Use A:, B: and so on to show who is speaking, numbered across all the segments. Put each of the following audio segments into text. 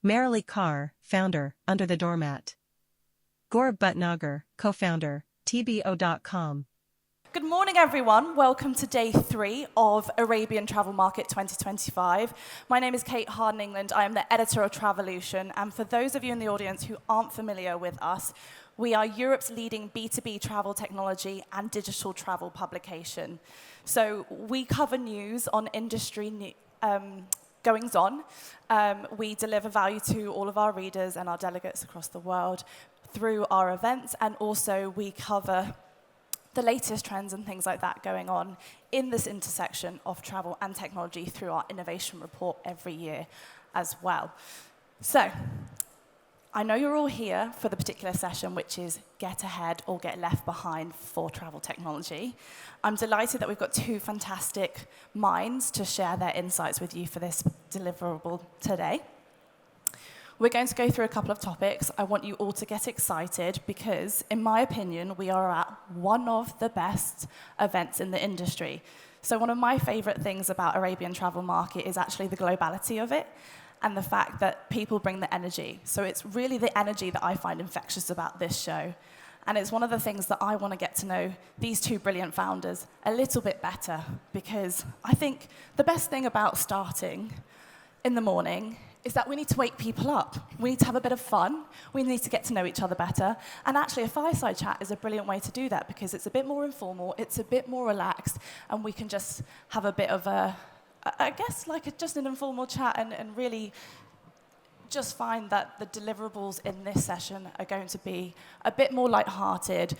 A: Marilee Carr, founder, Under the Doormat. Gaurav Bhatnagar, co-founder, TBO.COM.
B: Good morning, everyone. Welcome to day 3 of Arabian Travel Market 2025. My name is Kate Harden-England. I am the editor of Travolution. And for those of you in the audience who aren't familiar with us, we are Europe's leading B2B travel technology and digital travel publication. So we cover news on industry goings-on. We deliver value to all of our readers and our delegates across the world through our events, and also we cover the latest trends and things like that going on in this intersection of travel and technology through our innovation report every year as well. So, I know you're all here for the particular session, which is Get Ahead or Get Left Behind for travel technology. I'm delighted that we've got 2 fantastic minds to share their insights with you for this deliverable today. We're going to go through a couple of topics. I want you all to get excited because, in my opinion, we are at one of the best events in the industry. So one of my favorite things about Arabian Travel Market is actually the globality of it and the fact that people bring the energy. So it's really the energy that I find infectious about this show. And it's one of the things that I want to get to know these 2 brilliant founders a little bit better, because I think the best thing about starting in the morning is that we need to wake people up. We need to have a bit of fun. We need to get to know each other better. And actually, a fireside chat is a brilliant way to do that because it's a bit more informal, it's a bit more relaxed, and we can just have a bit of just an informal chat and really just find that the deliverables in this session are going to be a bit more lighthearted,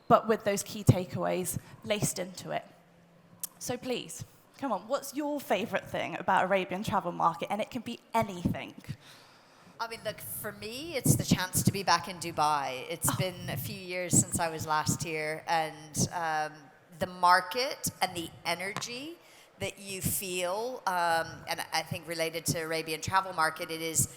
B: but with those key takeaways laced into it. So please, come on, what's your favorite thing about Arabian Travel Market? And it can be anything.
C: I mean, look, for me, it's the chance to be back in Dubai. It's been a few years since I was last here, and the market and the energy that you feel, and I think related to Arabian Travel Market, it is,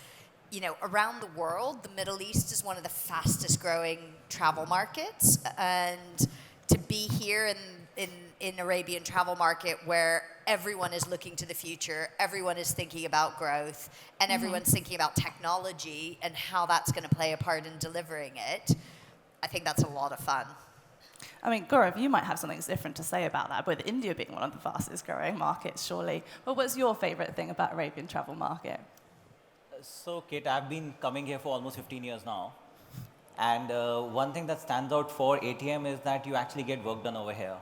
C: around the world, the Middle East is one of the fastest growing travel markets, and to be here in Arabian Travel Market where everyone is looking to the future, everyone is thinking about growth, and everyone's thinking about technology and how that's going to play a part in delivering it, I think that's a lot of fun.
B: I mean, Gaurav, you might have something different to say about that, with India being one of the fastest growing markets, surely. But what's your favorite thing about Arabian Travel Market?
D: So, Kate, I've been coming here for almost 15 years now. And one thing that stands out for ATM is that you actually get work done over here.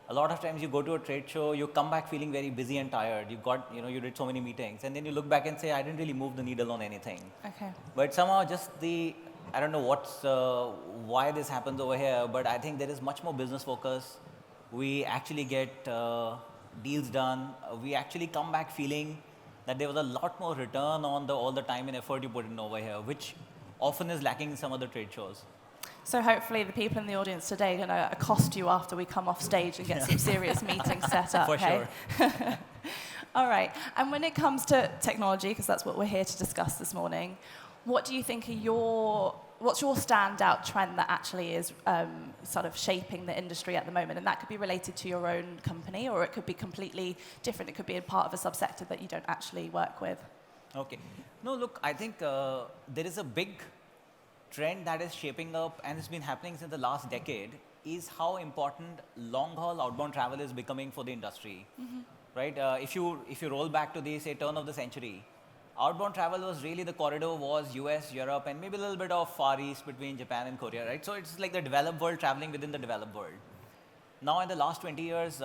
D: A lot of times you go to a trade show, you come back feeling very busy and tired. You did so many meetings. And then you look back and say, I didn't really move the needle on anything.
B: Okay.
D: But somehow just I don't know why this happens over here, but I think there is much more business focus. We actually get deals done. We actually come back feeling that there was a lot more return on all the time and effort you put in over here, which often is lacking in some other trade shows.
B: So hopefully the people in the audience today are going to accost you after we come off stage and get some serious meetings set up.
D: For sure.
B: All right. And when it comes to technology, because that's what we're here to discuss this morning, what do you think what's your standout trend that actually is sort of shaping the industry at the moment? And that could be related to your own company, or it could be completely different. It could be a part of a subsector that you don't actually work with.
D: Okay. No, look, I think there is a big trend that is shaping up, and it's been happening since the last decade, is how important long-haul outbound travel is becoming for the industry. Right? If you roll back to the, say, turn of the century, outbound travel was really the corridor was US, Europe, and maybe a little bit of Far East between Japan and Korea, right? So it's like the developed world traveling within the developed world. Now in the last 20 years,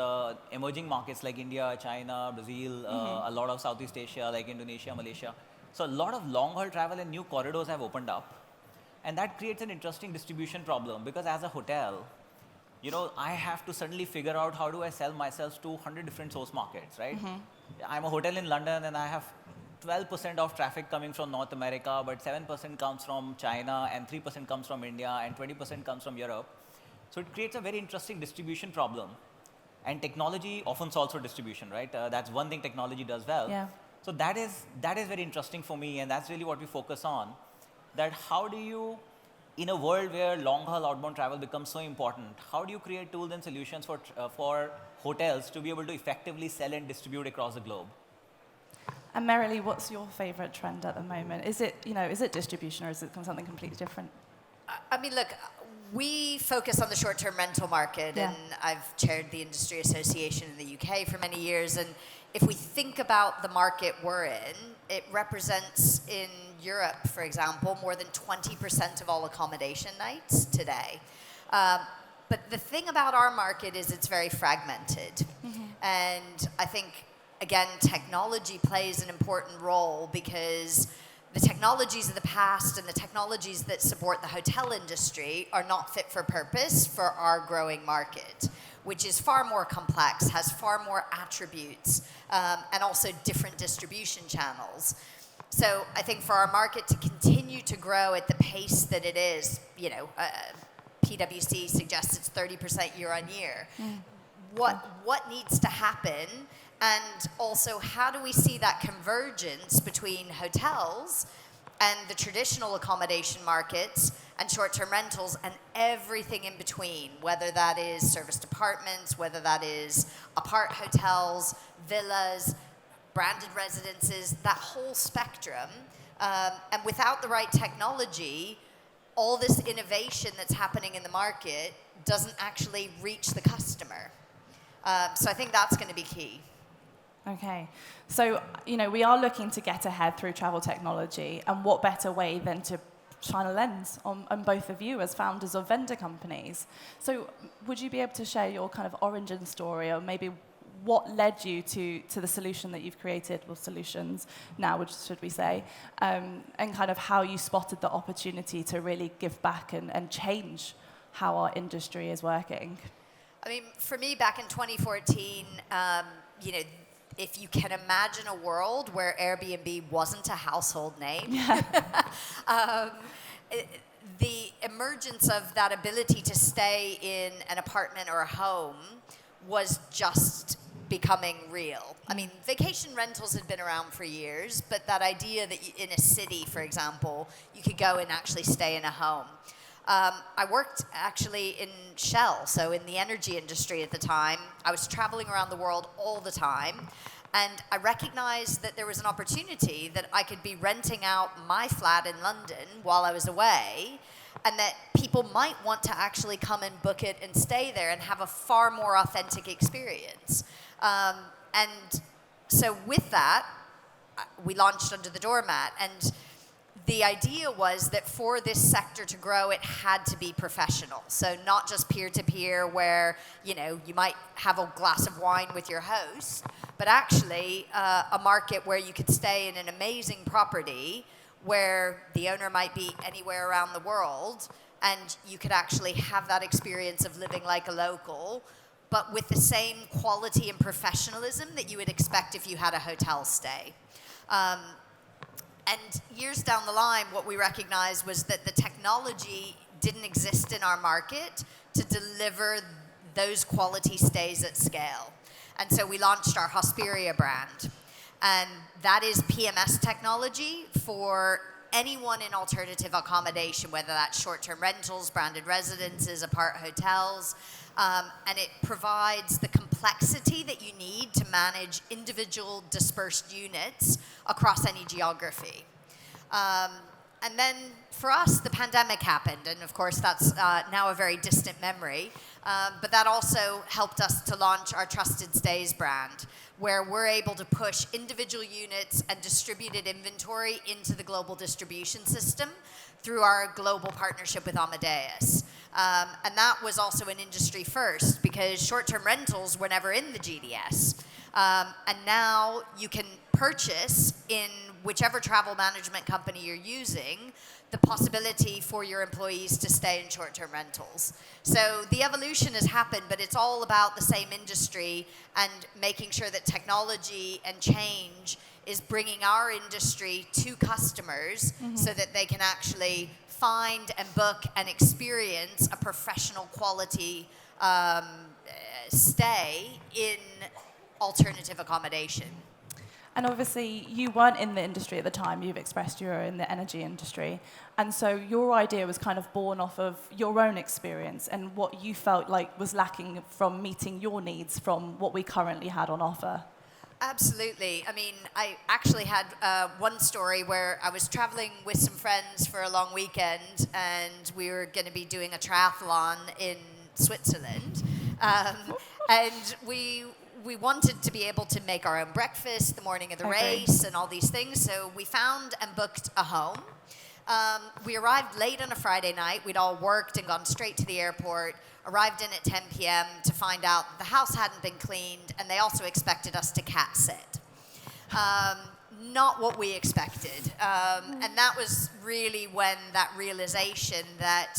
D: emerging markets like India, China, Brazil, a lot of Southeast Asia like Indonesia, Malaysia. So a lot of long-haul travel and new corridors have opened up. And that creates an interesting distribution problem because as a hotel, I have to suddenly figure out how do I sell myself to 100 different source markets, right? I'm a hotel in London and I have 12% of traffic coming from North America, but 7% comes from China and 3% comes from India and 20% comes from Europe. So it creates a very interesting distribution problem. And technology often solves for distribution, right? That's one thing technology does well.
B: Yeah.
D: So that is very interesting for me, and that's really what we focus on. That how do you, in a world where long-haul outbound travel becomes so important, how do you create tools and solutions for hotels to be able to effectively sell and distribute across the globe?
B: And Merrily, what's your favorite trend at the moment? Is it distribution, or is it something completely different?
C: I mean, look, we focus on the short-term rental market,
B: Yeah.
C: and I've chaired the industry association in the UK for many years. And if we think about the market we're in, it represents in Europe, for example, more than 20% of all accommodation nights today. But the thing about our market is it's very fragmented. And I think, again, technology plays an important role, because the technologies of the past and the technologies that support the hotel industry are not fit for purpose for our growing market, which is far more complex, has far more attributes, and also different distribution channels. So I think for our market to continue to grow at the pace that it is, PwC suggests it's 30% year on year. What needs to happen? And also, how do we see that convergence between hotels and the traditional accommodation markets and short-term rentals and everything in between, whether that is serviced apartments, whether that is apart hotels, villas, branded residences, that whole spectrum. And without the right technology, all this innovation that's happening in the market doesn't actually reach the customer. So I think that's going to be key.
B: Okay, so we are looking to get ahead through travel technology, and what better way than to shine a lens on both of you as founders of vendor companies. So would you be able to share your kind of origin story, or maybe what led you to the solution that you've created, or solutions now, which should we say, and kind of how you spotted the opportunity to really give back and change how our industry is working?
C: I mean, for me, back in 2014, if you can imagine a world where Airbnb wasn't a household name, the emergence of that ability to stay in an apartment or a home was just becoming real. I mean, vacation rentals had been around for years, but that idea that in a city, for example, you could go and actually stay in a home. I worked actually in Shell, so in the energy industry at the time. I was traveling around the world all the time, and I recognized that there was an opportunity that I could be renting out my flat in London while I was away, and that people might want to actually come and book it and stay there and have a far more authentic experience. And so with that, we launched Under the Doormat, and the idea was that for this sector to grow, it had to be professional. So not just peer-to-peer where, you might have a glass of wine with your host, but actually a market where you could stay in an amazing property where the owner might be anywhere around the world, and you could actually have that experience of living like a local, but with the same quality and professionalism that you would expect if you had a hotel stay. And years down the line, what we recognized was that the technology didn't exist in our market to deliver those quality stays at scale. And so we launched our Hosperia brand. And that is PMS technology for anyone in alternative accommodation, whether that's short-term rentals, branded residences, apart hotels. And it provides the complexity that you need to manage individual dispersed units across any geography. And then for us, the pandemic happened, and of course that's now a very distant memory, but that also helped us to launch our Trusted Stays brand, where we're able to push individual units and distributed inventory into the global distribution system through our global partnership with Amadeus. And that was also an industry first, because short-term rentals were never in the GDS. And now you can purchase in whichever travel management company you're using the possibility for your employees to stay in short-term rentals. So the evolution has happened, but it's all about the same industry and making sure that technology and change is bringing our industry to customers so that they can actually find and book and experience a professional quality stay in alternative accommodation.
B: And obviously, you weren't in the industry at the time. You've expressed you were in the energy industry. And so your idea was kind of born off of your own experience and what you felt like was lacking from meeting your needs from what we currently had on offer.
C: Absolutely. I mean, I actually had one story where I was traveling with some friends for a long weekend, and we were going to be doing a triathlon in Switzerland, um, and we wanted to be able to make our own breakfast the morning of the race and all these things. So we found and booked a home. We arrived late on a Friday night. We'd all worked and gone straight to the airport. Arrived in at 10 p.m. to find out the house hadn't been cleaned, and they also expected us to cat sit. Not what we expected. And that was really when that realization that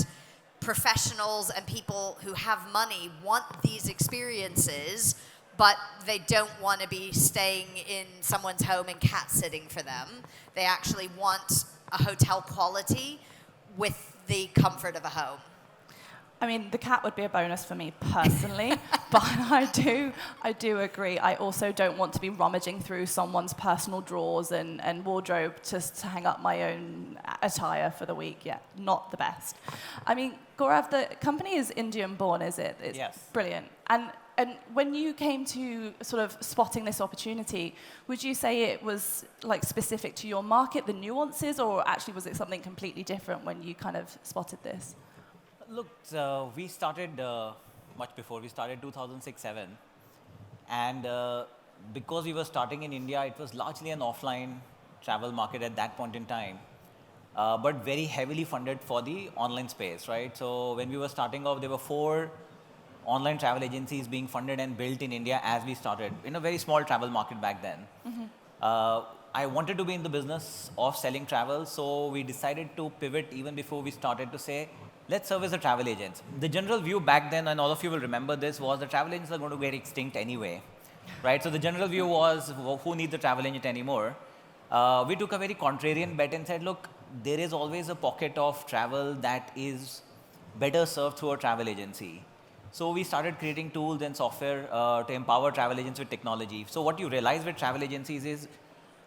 C: professionals and people who have money want these experiences, but they don't want to be staying in someone's home and cat sitting for them. They actually want a hotel quality with the comfort of a home.
B: I mean, the cat would be a bonus for me personally, but I do agree. I also don't want to be rummaging through someone's personal drawers and wardrobe just to hang up my own attire for the week. Yeah, not the best. I mean, Gaurav, the company is Indian born, is it? It's
D: Yes.
B: Brilliant. And when you came to sort of spotting this opportunity, would you say it was like specific to your market, the nuances, or actually was it something completely different when you kind of spotted this?
D: Look, we started much before. We started 2006-07, and because we were starting in India, it was largely an offline travel market at that point in time, but very heavily funded for the online space, right? So when we were starting off, there were 4 online travel agencies being funded and built in India as we started in a very small travel market back then. I wanted to be in the business of selling travel, so we decided to pivot even before we started to say, let's service the travel agents. The general view back then, and all of you will remember this, was the travel agents are going to get extinct anyway, right? So the general view was, who needs a travel agent anymore? We took a very contrarian bet and said, look, there is always a pocket of travel that is better served through a travel agency. So we started creating tools and software to empower travel agents with technology. So what you realize with travel agencies is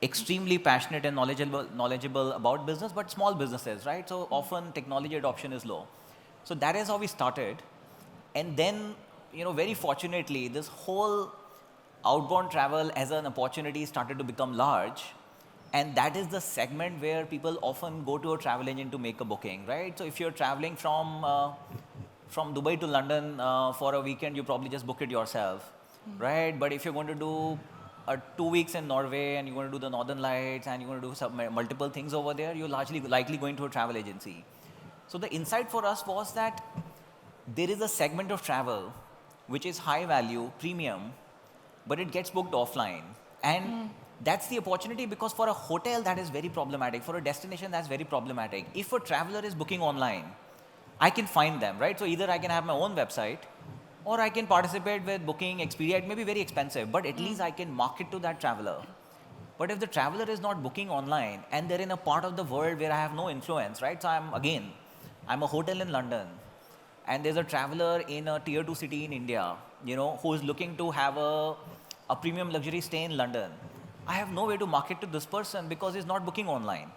D: extremely passionate and knowledgeable about business, but small businesses, right? So often technology adoption is low. So that is how we started. And then, very fortunately, this whole outbound travel as an opportunity started to become large. And that is the segment where people often go to a travel agent to make a booking, right? So if you're traveling from Dubai to London for a weekend, you probably just book it yourself, right? But if you're going to do 2 weeks in Norway and you're going to do the Northern Lights and you're going to do some multiple things over there, you're likely going to a travel agency. So the insight for us was that there is a segment of travel which is high value, premium, but it gets booked offline. And that's the opportunity, because for a hotel that is very problematic, for a destination that's very problematic. If a traveler is booking online, I can find them, right? So either I can have my own website, or I can participate with Booking, Expedia. It may be very expensive, but at least I can market to that traveler. But if the traveler is not booking online and they're in a part of the world where I have no influence, right? So I'm a hotel in London, and there's a traveler in a tier 2 city in India, who is looking to have a premium luxury stay in London. I have no way to market to this person because he's not booking online.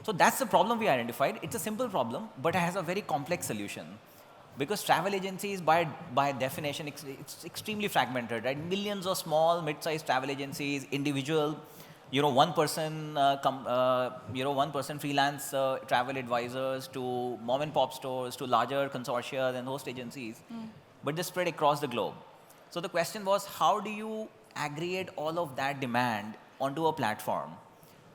D: So that's the problem we identified. It's a simple problem, but it has a very complex solution. Because travel agencies, by definition, it's extremely fragmented, right? Millions of small, mid-sized travel agencies, individual, one person freelance travel advisors, to mom and pop stores, to larger consortia and host agencies, but they spread across the globe. So the question was, how do you aggregate all of that demand onto a platform?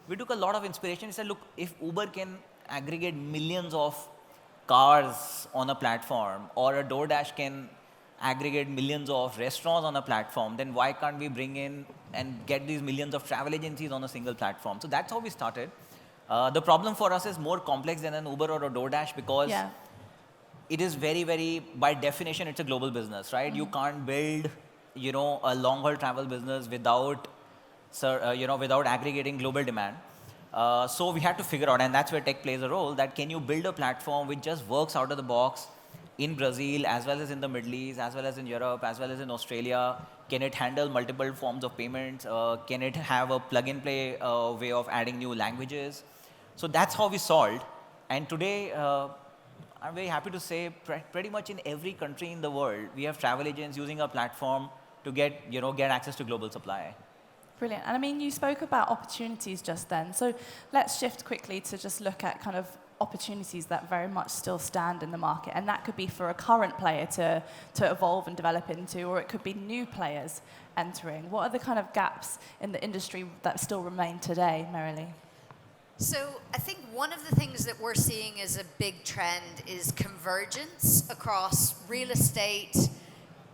D: We took a lot of inspiration. We said, look, if Uber can aggregate millions of cars on a platform, or a DoorDash can aggregate millions of restaurants on a platform, then why can't we bring in and get these millions of travel agencies on a single platform? So that's how we started. The problem for us is more complex than an Uber or a DoorDash, because it is very, very, by definition, it's a global business, right? You can't build, a long-haul travel business without aggregating global demand. So we had to figure out, and that's where tech plays a role, that can you build a platform which just works out of the box in Brazil, as well as in the Middle East, as well as in Europe, as well as in Australia? Can it handle multiple forms of payments? Can it have a plug-and-play way of adding new languages? So that's how we solved. And today, I'm very happy to say, pretty much in every country in the world, we have travel agents using our platform to get access to global supply.
B: Brilliant. And I mean, you spoke about opportunities just then. So let's shift quickly to just look at kind of opportunities that very much still stand in the market. And that could be for a current player to evolve and develop into, or it could be new players entering. What are the kind of gaps in the industry that still remain today, Marilee?
C: So I think one of the things that we're seeing as a big trend is convergence across real estate,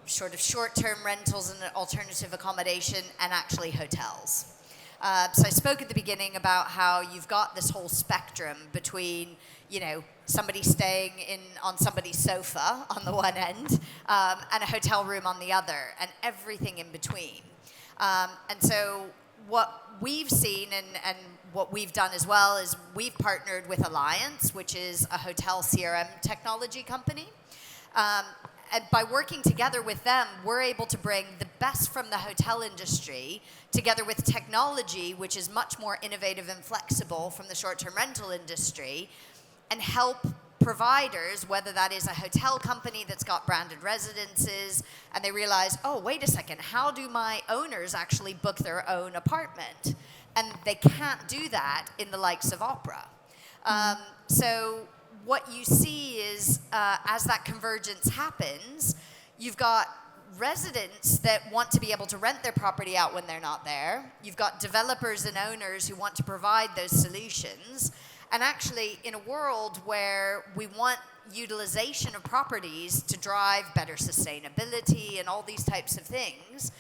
C: sort of short-term rentals and alternative accommodation, and actually hotels. So I spoke at the beginning about how you've got this whole spectrum between, you know, somebody staying on somebody's sofa on the one end and a hotel room on the other, and everything in between. And so what we've seen and what we've done as well is we've partnered with Alliance, which is a hotel CRM technology company. And by working together with them, we're able to bring the best from the hotel industry together with technology, which is much more innovative and flexible from the short-term rental industry, and help providers, whether that is a hotel company that's got branded residences, and they realize, oh, wait a second, how do my owners actually book their own apartment? And they can't do that in the likes of Opera. So what you see is, as that convergence happens, you've got residents that want to be able to rent their property out when they're not there. You've got developers and owners who want to provide those solutions. And actually, in a world where we want utilization of properties to drive better sustainability and all these types of things,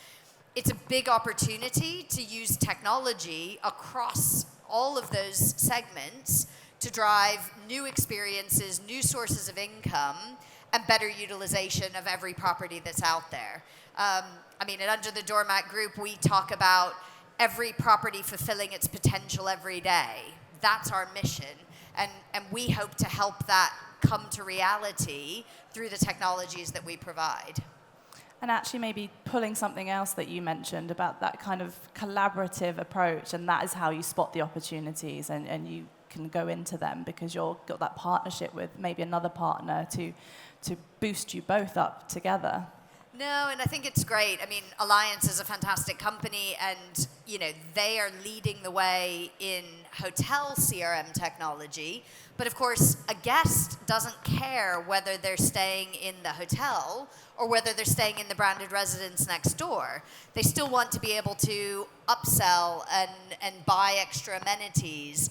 C: it's a big opportunity to use technology across all of those segments to drive new experiences, new sources of income, and better utilization of every property that's out there. I mean, at Under the Doormat Group, we talk about every property fulfilling its potential every day. That's our mission. And we hope to help that come to reality through the technologies that we provide.
B: And actually maybe pulling something else that you mentioned about that kind of collaborative approach, and that is how you spot the opportunities and you can go into them because you've got that partnership with maybe another partner to boost you both up together.
C: No, and I think it's great. I mean, Alliance is a fantastic company, and you know they are leading the way in hotel CRM technology. But of course, a guest doesn't care whether they're staying in the hotel or whether they're staying in the branded residence next door. They still want to be able to upsell and buy extra amenities.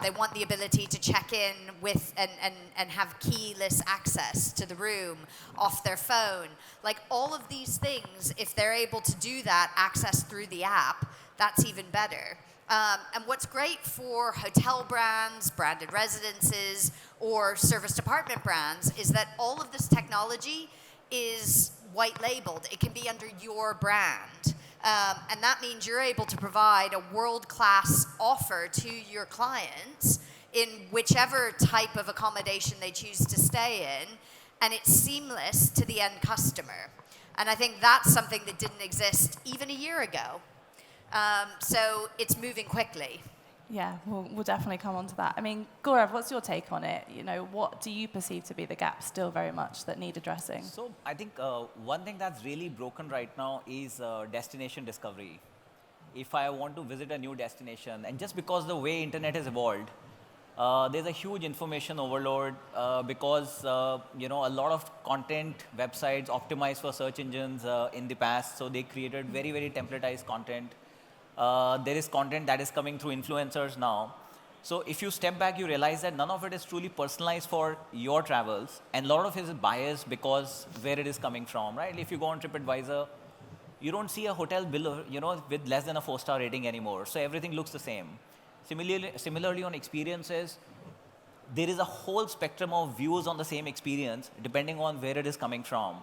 C: They want the ability to check in with and have keyless access to the room off their phone. Like all of these things, if they're able to do that, access through the app, that's even better. And what's great for hotel brands, branded residences, or serviced apartment brands is that all of this technology is white labeled. It can be under your brand. And that means you're able to provide a world-class offer to your clients in whichever type of accommodation they choose to stay in, and it's seamless to the end customer. And I think that's something that didn't exist even a year ago. So it's moving quickly.
B: Yeah, we'll definitely come on to that. I mean, Gaurav, what's your take on it? You know, what do you perceive to be the gaps still very much that need addressing?
D: So I think one thing that's really broken right now is destination discovery. If I want to visit a new destination, and just because the way internet has evolved, there's a huge information overload because you know, a lot of content websites optimized for search engines in the past, so they created very, very templatized content. There is content that is coming through influencers now. So if you step back, you realize that none of it is truly personalized for your travels, and a lot of it is biased because where it is coming from, right? If you go on TripAdvisor, you don't see a hotel bill, you know, with less than a 4-star rating anymore. So everything looks the same. Similarly on experiences, there is a whole spectrum of views on the same experience depending on where it is coming from.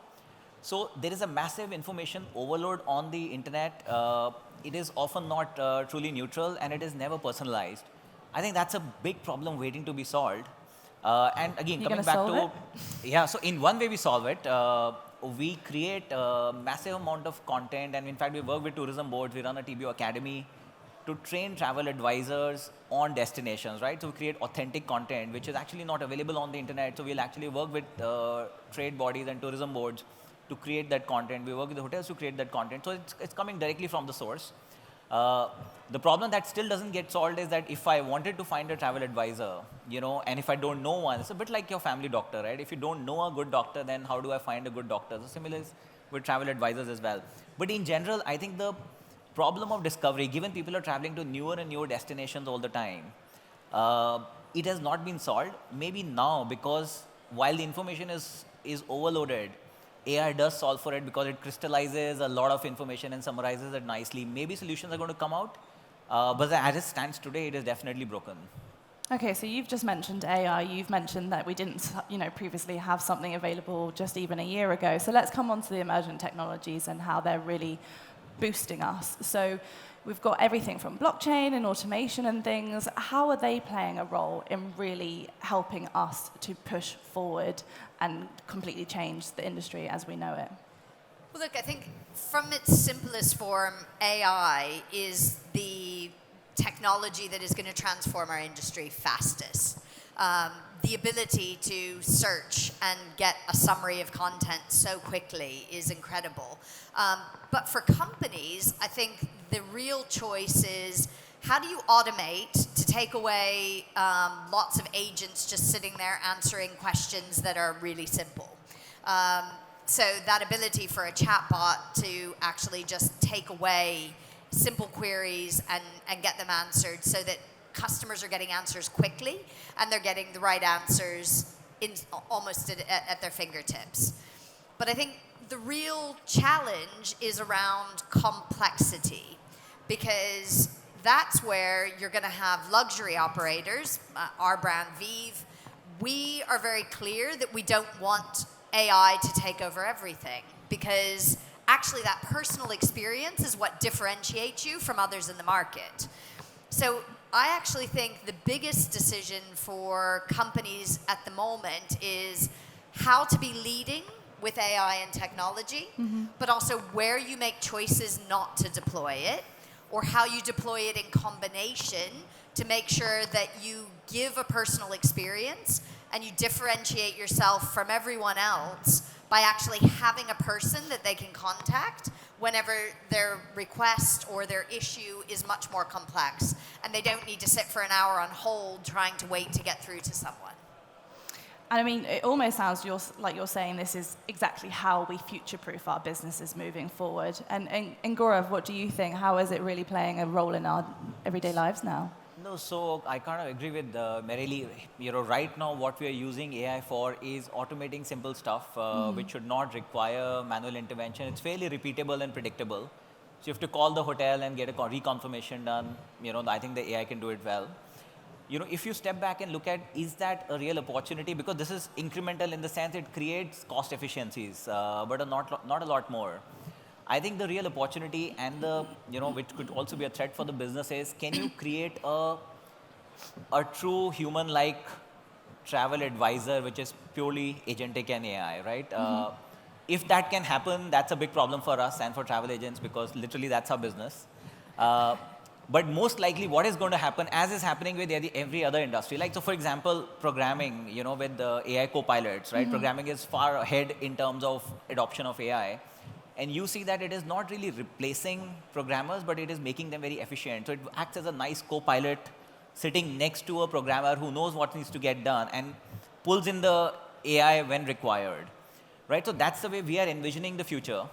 D: So there is a massive information overload on the internet. It is often not truly neutral, and it is never personalized. I think that's a big problem waiting to be solved. And again, coming back to, yeah, so in one way we solve it. We create a massive amount of content, and in fact we work with tourism boards. We run a TBO Academy to train travel advisors on destinations, right? So we create authentic content, which is actually not available on the internet. So we'll actually work with trade bodies and tourism boards to create that content. We work with the hotels to create that content. So it's coming directly from the source. The problem that still doesn't get solved is that if I wanted to find a travel advisor, and if I don't know one, it's a bit like your family doctor, right? If you don't know a good doctor, then how do I find a good doctor? So similar is with travel advisors as well. But in general, I think the problem of discovery, given people are traveling to newer and newer destinations all the time, it has not been solved. Maybe now, because while the information is overloaded, AI does solve for it because it crystallizes a lot of information and summarizes it nicely. Maybe solutions are going to come out, but as it stands today, it is definitely broken.
B: Okay, so you've just mentioned AI. You've mentioned that we didn't, previously have something available just even a year ago. So let's come on to the emergent technologies and how they're really boosting us. So we've got everything from blockchain and automation and things. How are they playing a role in really helping us to push forward and completely change the industry as we know it?
C: Well, look, I think from its simplest form, AI is the technology that is going to transform our industry fastest. The ability to search and get a summary of content so quickly is incredible. But for companies, I think the real choice is how do you automate to take away lots of agents just sitting there answering questions that are really simple. So that ability for a chatbot to actually just take away simple queries and get them answered so that customers are getting answers quickly and they're getting the right answers almost at their fingertips. But I think the real challenge is around complexity, because that's where you're going to have luxury operators, our brand Vive. We are very clear that we don't want AI to take over everything, because actually that personal experience is what differentiates you from others in the market. So I actually think the biggest decision for companies at the moment is how to be leading with AI and technology, but also where you make choices not to deploy it, or how you deploy it in combination to make sure that you give a personal experience and you differentiate yourself from everyone else by actually having a person that they can contact whenever their request or their issue is much more complex, and they don't need to sit for an hour on hold trying to wait to get through to someone.
B: And I mean, it almost sounds like you're saying this is exactly how we future-proof our businesses moving forward. And Gaurav, what do you think? How is it really playing a role in our everyday lives now?
D: No, so I kind of agree with Merrily. Right now what we are using AI for is automating simple stuff, which should not require manual intervention. It's fairly repeatable and predictable. So you have to call the hotel and get a reconfirmation done. I think the AI can do it well. If you step back and look at, is that a real opportunity? Because this is incremental in the sense it creates cost efficiencies, but not a lot more. I think the real opportunity and which could also be a threat for the business is, can you create a true human-like travel advisor, which is purely agentic and AI, right? If that can happen, that's a big problem for us and for travel agents, because literally that's our business. But most likely what is going to happen, as is happening with every other industry, like, so for example, programming, with the AI co-pilots, right? Programming is far ahead in terms of adoption of AI. And you see that it is not really replacing programmers, but it is making them very efficient. So it acts as a nice co-pilot sitting next to a programmer who knows what needs to get done and pulls in the AI when required, right? So that's the way we are envisioning the future,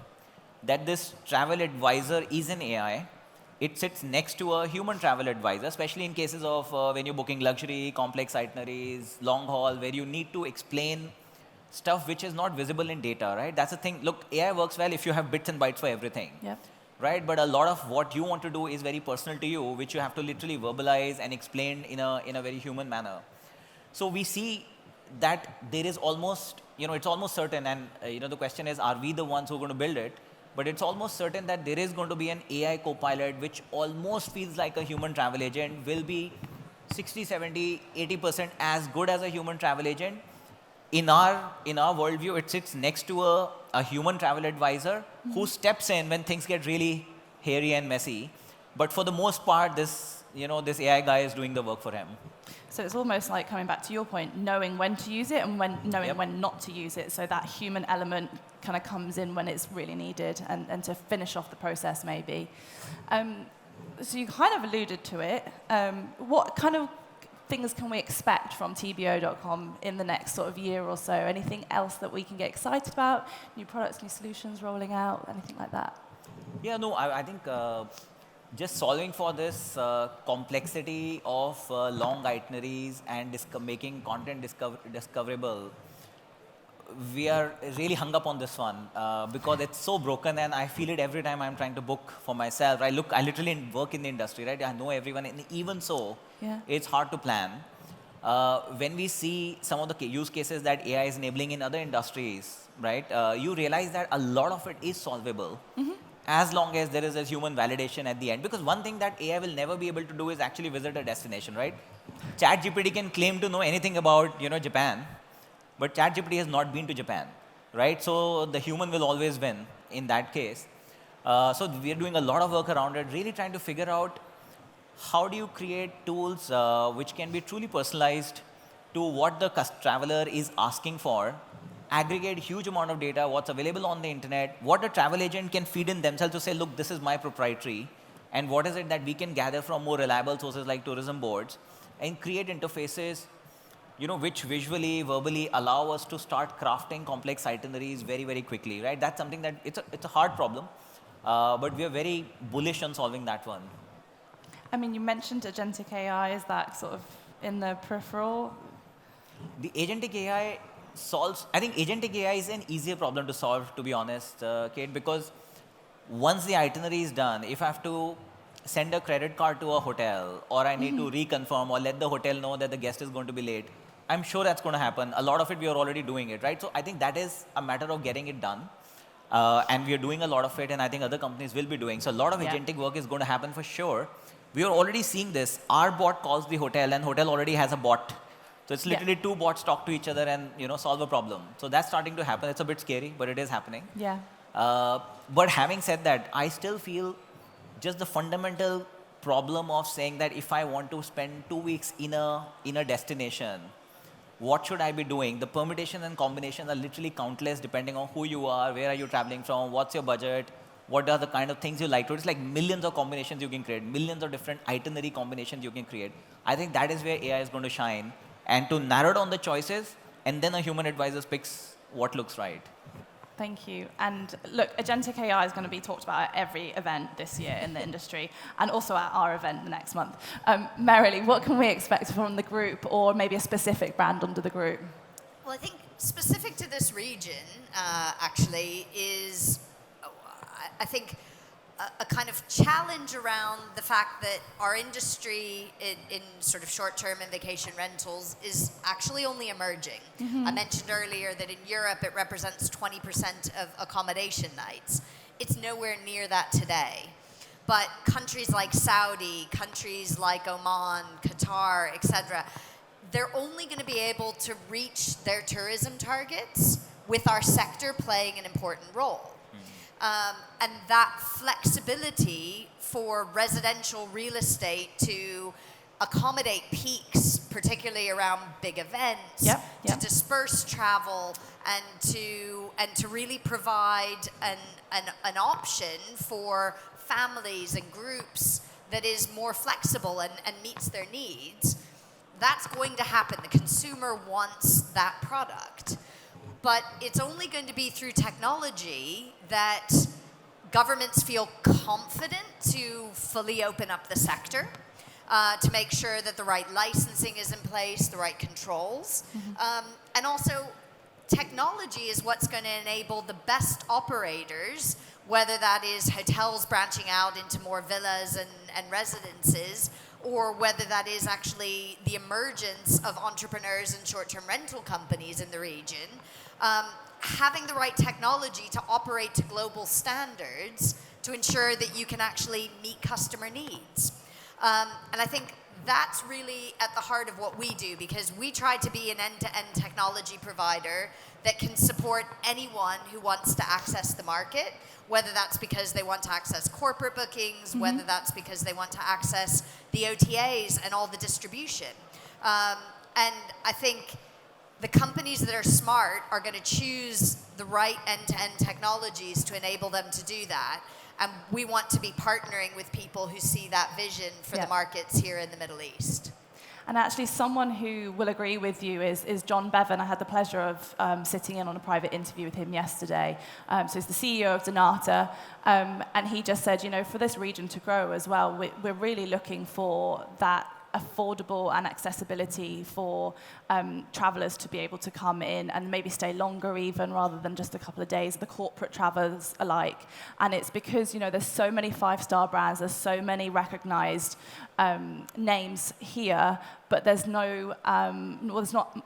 D: that this travel advisor is an AI. It sits next to a human travel advisor, especially in cases of when you're booking luxury, complex itineraries, long haul, where you need to explain stuff which is not visible in data, right? That's the thing. Look, AI works well if you have bits and bytes for everything, right? But a lot of what you want to do is very personal to you, which you have to literally verbalize and explain in a very human manner. So we see that there is almost, it's almost certain, and the question is, are we the ones who are going to build it? But it's almost certain that there is going to be an AI co-pilot which almost feels like a human travel agent, will be 60, 70, 80% as good as a human travel agent. In our worldview, it sits next to a human travel advisor who steps in when things get really hairy and messy. But for the most part, this AI guy is doing the work for him.
B: So it's almost like, coming back to your point, knowing when to use it and knowing when not to use it. So that human element kind of comes in when it's really needed, and to finish off the process maybe. so you kind of alluded to it. What kind of things can we expect from TBO.com in the next sort of year or so? Anything else that we can get excited about? New products, new solutions rolling out, anything like that?
D: Yeah, no, I think just solving for this complexity of long itineraries and making content discoverable, we are really hung up on this one because it's so broken, and I feel it every time I'm trying to book for myself. I literally work in the industry, right? I know everyone, and even so, it's hard to plan. When we see some of the use cases that AI is enabling in other industries, right? You realize that a lot of it is solvable. As long as there is a human validation at the end. Because one thing that AI will never be able to do is actually visit a destination, right? ChatGPT can claim to know anything about, Japan, but ChatGPT has not been to Japan, right? So the human will always win in that case. So we are doing a lot of work around it, really trying to figure out how do you create tools which can be truly personalized to what the traveler is asking for, aggregate huge amount of data, what's available on the internet, what a travel agent can feed in themselves to say, look, this is my proprietary, and what is it that we can gather from more reliable sources like tourism boards, and create interfaces, which visually, verbally allow us to start crafting complex itineraries very, very quickly, right? That's something that it's a hard problem, but we are very bullish on solving that one.
B: I mean, you mentioned agentic AI. Is that sort of in the peripheral?
D: The agentic AI I think agentic AI is an easier problem to solve, to be honest, Kate, because once the itinerary is done, if I have to send a credit card to a hotel, or I need to reconfirm or let the hotel know that the guest is going to be late, I'm sure that's going to happen. A lot of it, we are already doing it, right? So I think that is a matter of getting it done. And we are doing a lot of it, and I think other companies will be doing. So a lot of agentic work is going to happen for sure. We are already seeing this. Our bot calls the hotel, and hotel already has a bot. So it's literally two bots talk to each other and solve a problem. So that's starting to happen. It's a bit scary, but it is happening.
B: Yeah.
D: But having said that, I still feel just the fundamental problem of saying that if I want to spend 2 weeks in a destination, what should I be doing? The permutations and combinations are literally countless depending on who you are, where are you traveling from, what's your budget, what are the kind of things you like to. It's like millions of combinations you can create, millions of different itinerary combinations you can create. I think that is where AI is going to shine, and to narrow down the choices, and then a human advisor picks what looks right.
B: Thank you. And look, agentic AI is going to be talked about at every event this year in the industry, and also at our event the next month. Merrily, what can we expect from the group, or maybe a specific brand under the group?
C: Well, I think specific to this region, actually, is, I think, a kind of challenge around the fact that our industry in sort of short-term and vacation rentals is actually only emerging. I mentioned earlier that in Europe it represents 20% of accommodation nights. It's nowhere near that today. But countries like Saudi, countries like Oman, Qatar, etc., they're only going to be able to reach their tourism targets with our sector playing an important role. And that flexibility for residential real estate to accommodate peaks, particularly around big events, to disperse travel, and to really provide an option for families and groups that is more flexible and meets their needs, that's going to happen. The consumer wants that product. But it's only going to be through technology that governments feel confident to fully open up the sector, to make sure that the right licensing is in place, the right controls. And also, technology is what's going to enable the best operators, whether that is hotels branching out into more villas and residences, or whether that is actually the emergence of entrepreneurs and short-term rental companies in the region, having the right technology to operate to global standards to ensure that you can actually meet customer needs. And I think that's really at the heart of what we do, because we try to be an end-to-end technology provider that can support anyone who wants to access the market, whether that's because they want to access corporate bookings, whether that's because they want to access the OTAs and all the distribution. And I think the companies that are smart are going to choose the right end-to-end technologies to enable them to do that. And we want to be partnering with people who see that vision for the markets here in the Middle East.
B: And actually, someone who will agree with you is John Bevan. I had the pleasure of sitting in on a private interview with him yesterday. So he's the CEO of Donata, and he just said, for this region to grow as well, we're really looking for that affordable and accessibility for travelers to be able to come in and maybe stay longer even rather than just a couple of days, the corporate travelers alike. And it's because, there's so many five-star brands, there's so many recognized names here, but there's not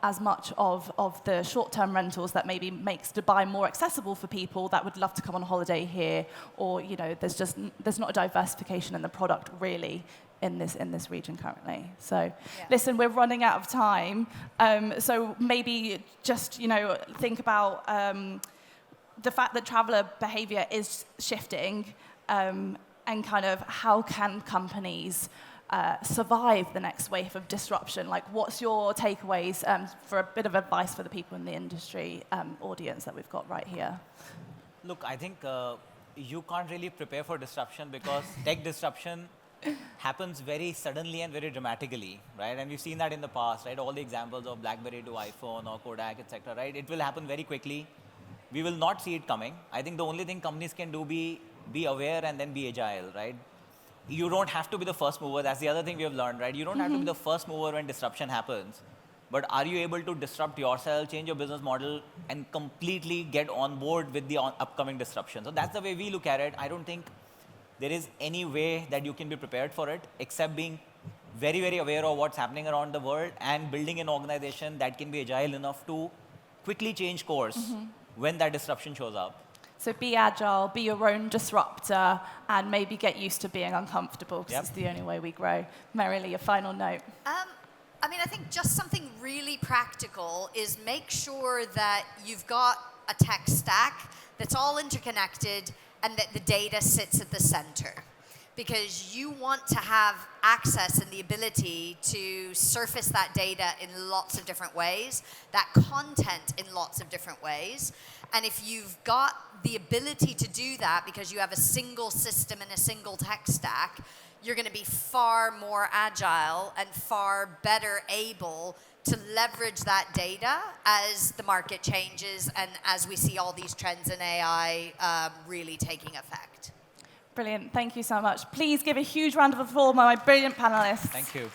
B: as much of the short-term rentals that maybe makes Dubai more accessible for people that would love to come on holiday here, or, there's not a diversification in the product really in this region currently. So, listen, we're running out of time. So maybe just, think about the fact that traveler behavior is shifting, and kind of how can companies survive the next wave of disruption? Like, what's your takeaways for a bit of advice for the people in the industry audience that we've got right here?
D: Look, I think you can't really prepare for disruption because tech disruption happens very suddenly and very dramatically, right? And we've seen that in the past, right? All the examples of BlackBerry to iPhone or Kodak, etc., right? It will happen very quickly. We will not see it coming. I think the only thing companies can do be aware and then be agile, right? You don't have to be the first mover. That's the other thing we have learned, right? You don't have to be the first mover when disruption happens. But are you able to disrupt yourself, change your business model, and completely get on board with the upcoming disruption? So that's the way we look at it. I don't think there is any way that you can be prepared for it except being very, very aware of what's happening around the world and building an organization that can be agile enough to quickly change course when that disruption shows up.
B: So be agile, be your own disruptor, and maybe get used to being uncomfortable, because it's the only way we grow. Merrily, a final note.
C: I think just something really practical is make sure that you've got a tech stack that's all interconnected and that the data sits at the center. Because you want to have access and the ability to surface that data in lots of different ways, that content in lots of different ways. And if you've got the ability to do that because you have a single system and a single tech stack, you're going to be far more agile and far better able to leverage that data as the market changes and as we see all these trends in AI really taking effect.
B: Brilliant. Thank you so much. Please give a huge round of applause to my brilliant panelists.
D: Thank you.